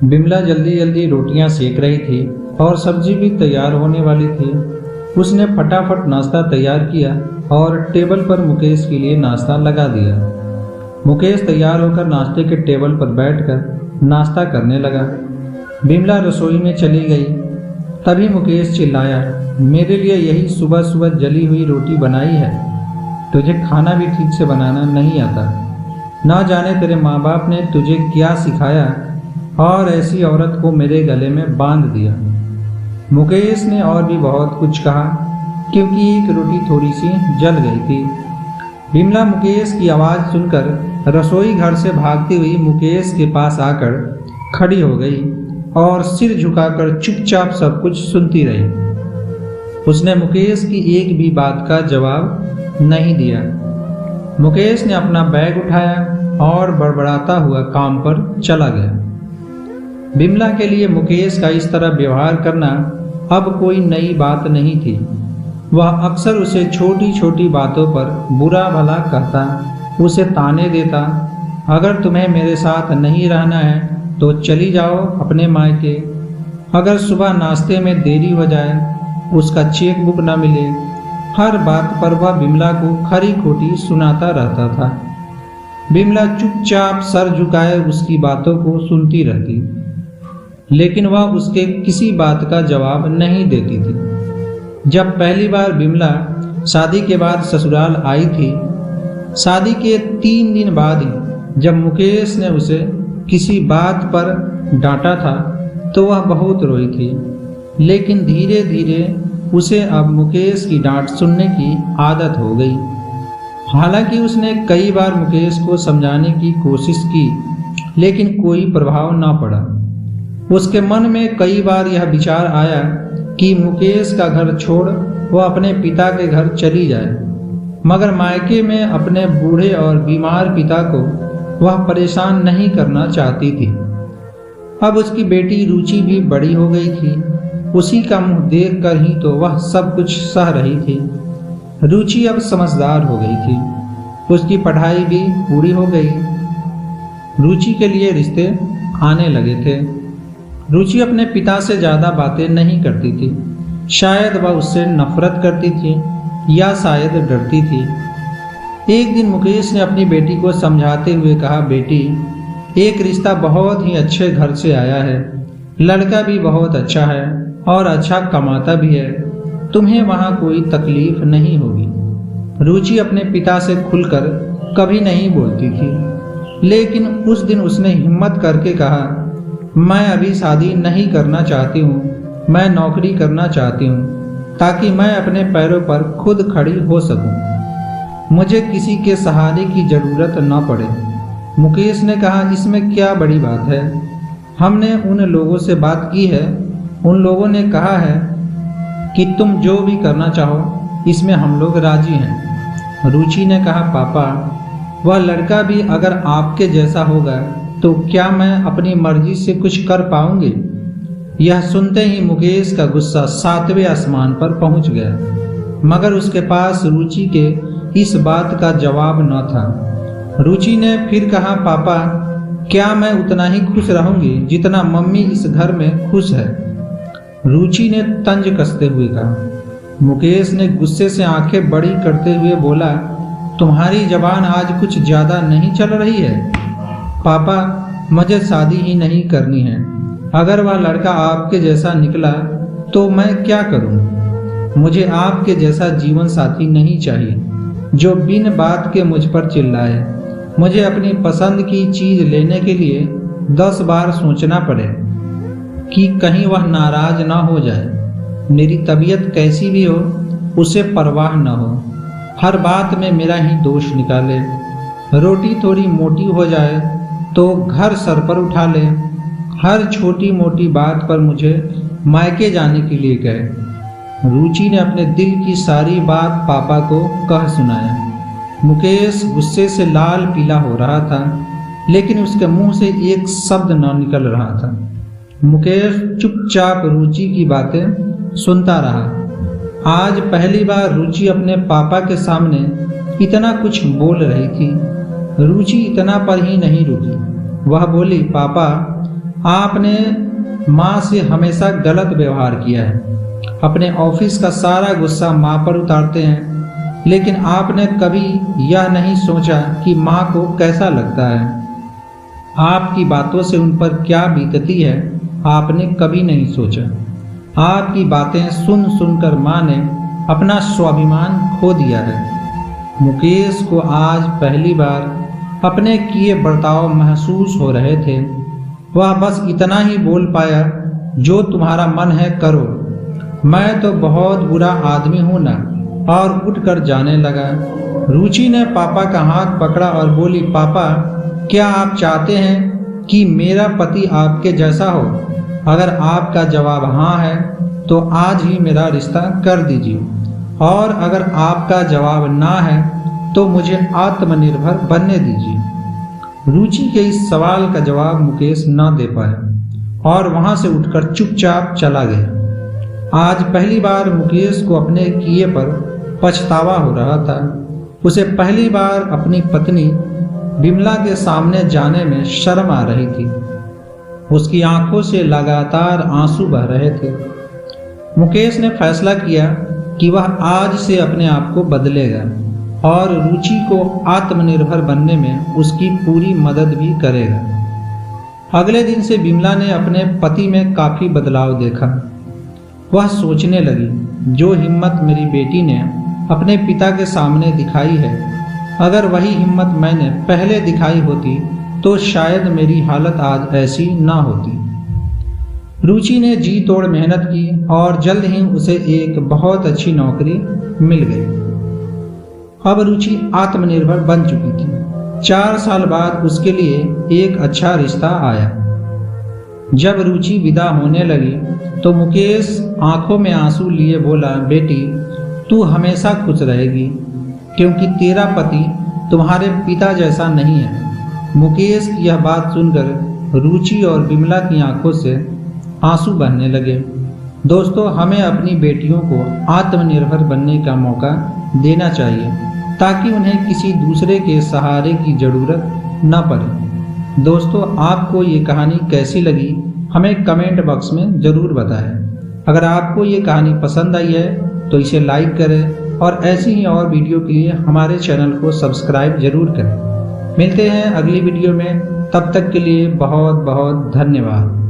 बिमला जल्दी जल्दी रोटियां सेक रही थी और सब्जी भी तैयार होने वाली थी। उसने फटाफट नाश्ता तैयार किया और टेबल पर मुकेश के लिए नाश्ता लगा दिया। मुकेश तैयार होकर नाश्ते के टेबल पर बैठकर नाश्ता करने लगा। बिमला रसोई में चली गई। तभी मुकेश चिल्लाया, मेरे लिए यही सुबह सुबह जली हुई रोटी बनाई है? तुझे खाना भी ठीक से बनाना नहीं आता। ना जाने तेरे माँ बाप ने तुझे क्या सिखाया और ऐसी औरत को मेरे गले में बांध दिया। मुकेश ने और भी बहुत कुछ कहा क्योंकि एक रोटी थोड़ी सी जल गई थी। बिमला मुकेश की आवाज़ सुनकर रसोई घर से भागती हुई मुकेश के पास आकर खड़ी हो गई और सिर झुकाकर चुपचाप सब कुछ सुनती रही। उसने मुकेश की एक भी बात का जवाब नहीं दिया। मुकेश ने अपना बैग उठाया और बड़बड़ाता हुआ काम पर चला गया। बिमला के लिए मुकेश का इस तरह व्यवहार करना अब कोई नई बात नहीं थी। वह अक्सर उसे छोटी छोटी बातों पर बुरा भला कहता, उसे ताने देता, अगर तुम्हें मेरे साथ नहीं रहना है तो चली जाओ अपने मायके। अगर सुबह नाश्ते में देरी हो जाए, उसका चेक बुक न मिले, हर बात पर वह बिमला को खरी खोटी सुनाता रहता था। बिमला चुपचाप सर झुकाए उसकी बातों को सुनती रहती, लेकिन वह उसके किसी बात का जवाब नहीं देती थी। जब पहली बार बिमला शादी के बाद ससुराल आई थी, शादी के 3 दिन बाद ही जब मुकेश ने उसे किसी बात पर डांटा था तो वह बहुत रोई थी। लेकिन धीरे धीरे उसे अब मुकेश की डांट सुनने की आदत हो गई। हालांकि उसने कई बार मुकेश को समझाने की कोशिश की, लेकिन कोई प्रभाव न पड़ा। उसके मन में कई बार यह विचार आया कि मुकेश का घर छोड़ वह अपने पिता के घर चली जाए, मगर मायके में अपने बूढ़े और बीमार पिता को वह परेशान नहीं करना चाहती थी। अब उसकी बेटी रुचि भी बड़ी हो गई थी। उसी का मुंह देखकर ही तो वह सब कुछ सह रही थी। रुचि अब समझदार हो गई थी। उसकी पढ़ाई भी पूरी हो गई। रुचि के लिए रिश्ते आने लगे थे। रुचि अपने पिता से ज़्यादा बातें नहीं करती थी। शायद वह उससे नफरत करती थी या शायद डरती थी। एक दिन मुकेश ने अपनी बेटी को समझाते हुए कहा, बेटी, एक रिश्ता बहुत ही अच्छे घर से आया है। लड़का भी बहुत अच्छा है और अच्छा कमाता भी है। तुम्हें वहाँ कोई तकलीफ नहीं होगी। रुचि अपने पिता से खुलकर कभी नहीं बोलती थी, लेकिन उस दिन उसने हिम्मत करके कहा, मैं अभी शादी नहीं करना चाहती हूँ, मैं नौकरी करना चाहती हूँ ताकि मैं अपने पैरों पर खुद खड़ी हो सकूँ। मुझे किसी के सहारे की ज़रूरत न पड़े। मुकेश ने कहा, इसमें क्या बड़ी बात है? हमने उन लोगों से बात की है, उन लोगों ने कहा है कि तुम जो भी करना चाहो इसमें हम लोग राजी हैं। रुचि ने कहा, पापा, वह लड़का भी अगर आपके जैसा होगा तो क्या मैं अपनी मर्जी से कुछ कर पाऊंगी? यह सुनते ही मुकेश का गुस्सा 7वें आसमान पर पहुंच गया, मगर उसके पास रुचि के इस बात का जवाब न था। रुचि ने फिर कहा, पापा, क्या मैं उतना ही खुश रहूंगी जितना मम्मी इस घर में खुश है? रुचि ने तंज कसते हुए कहा। मुकेश ने गुस्से से आंखें बड़ी करते हुए बोला, तुम्हारी जबान आज कुछ ज़्यादा नहीं चल रही है? पापा, मुझे शादी ही नहीं करनी है। अगर वह लड़का आपके जैसा निकला तो मैं क्या करूं? मुझे आपके जैसा जीवन साथी नहीं चाहिए जो बिन बात के मुझ पर चिल्लाए। मुझे अपनी पसंद की चीज़ लेने के लिए 10 बार सोचना पड़े कि कहीं वह नाराज ना हो जाए। मेरी तबीयत कैसी भी हो, उसे परवाह न हो। हर बात में मेरा ही दोष निकाले। रोटी थोड़ी मोटी हो जाए तो घर सर पर उठा ले। हर छोटी मोटी बात पर मुझे मायके जाने के लिए कहे। रुचि ने अपने दिल की सारी बात पापा को कह सुनाया। मुकेश गुस्से से लाल पीला हो रहा था, लेकिन उसके मुंह से एक शब्द न निकल रहा था। मुकेश चुपचाप रुचि की बातें सुनता रहा। आज पहली बार रुचि अपने पापा के सामने इतना कुछ बोल रही थी। रुचि इतना पर ही नहीं रुकी। वह बोली, पापा, आपने माँ से हमेशा गलत व्यवहार किया है, अपने ऑफिस का सारा गुस्सा माँ पर उतारते हैं, लेकिन आपने कभी यह नहीं सोचा कि माँ को कैसा लगता है। आपकी बातों से उन पर क्या बीतती है आपने कभी नहीं सोचा। आपकी बातें सुन सुनकर माँ ने अपना स्वाभिमान खो दिया है। मुकेश को आज पहली बार अपने किए बर्ताव महसूस हो रहे थे। वह बस इतना ही बोल पाया, जो तुम्हारा मन है करो, मैं तो बहुत बुरा आदमी हूं ना, और उठकर जाने लगा। रुचि ने पापा का हाथ पकड़ा और बोली, पापा क्या आप चाहते हैं कि मेरा पति आपके जैसा हो? अगर आपका जवाब हाँ है तो आज ही मेरा रिश्ता कर दीजिए, और अगर आपका जवाब ना है तो मुझे आत्मनिर्भर बनने दीजिए। रुचि के इस सवाल का जवाब मुकेश न दे पाया और वहां से उठकर चुपचाप चला गया। आज पहली बार मुकेश को अपने किए पर पछतावा हो रहा था। उसे पहली बार अपनी पत्नी बिमला के सामने जाने में शर्म आ रही थी। उसकी आंखों से लगातार आंसू बह रहे थे। मुकेश ने फैसला किया कि वह आज से अपने आप को बदलेगा और रुचि को आत्मनिर्भर बनने में उसकी पूरी मदद भी करेगा। अगले दिन से बिमला ने अपने पति में काफी बदलाव देखा। वह सोचने लगी, जो हिम्मत मेरी बेटी ने अपने पिता के सामने दिखाई है, अगर वही हिम्मत मैंने पहले दिखाई होती तो शायद मेरी हालत आज ऐसी ना होती। रुचि ने जी तोड़ मेहनत की और जल्द ही उसे एक बहुत अच्छी नौकरी मिल गई। अब रुचि आत्मनिर्भर बन चुकी थी। 4 साल बाद उसके लिए एक अच्छा रिश्ता आया। जब रुचि विदा होने लगी तो मुकेश आंखों में आंसू लिए बोला, बेटी तू हमेशा खुश रहेगी, क्योंकि तेरा पति तुम्हारे पिता जैसा नहीं है। मुकेश की यह बात सुनकर रुचि और बिमला की आंखों से आंसू बहने लगे। दोस्तों, हमें अपनी बेटियों को आत्मनिर्भर बनने का मौका देना चाहिए, ताकि उन्हें किसी दूसरे के सहारे की जरूरत न पड़े। दोस्तों, आपको ये कहानी कैसी लगी हमें कमेंट बॉक्स में ज़रूर बताएं। अगर आपको ये कहानी पसंद आई है तो इसे लाइक करें और ऐसी ही और वीडियो के लिए हमारे चैनल को सब्सक्राइब जरूर करें। मिलते हैं अगली वीडियो में, तब तक के लिए बहुत बहुत धन्यवाद।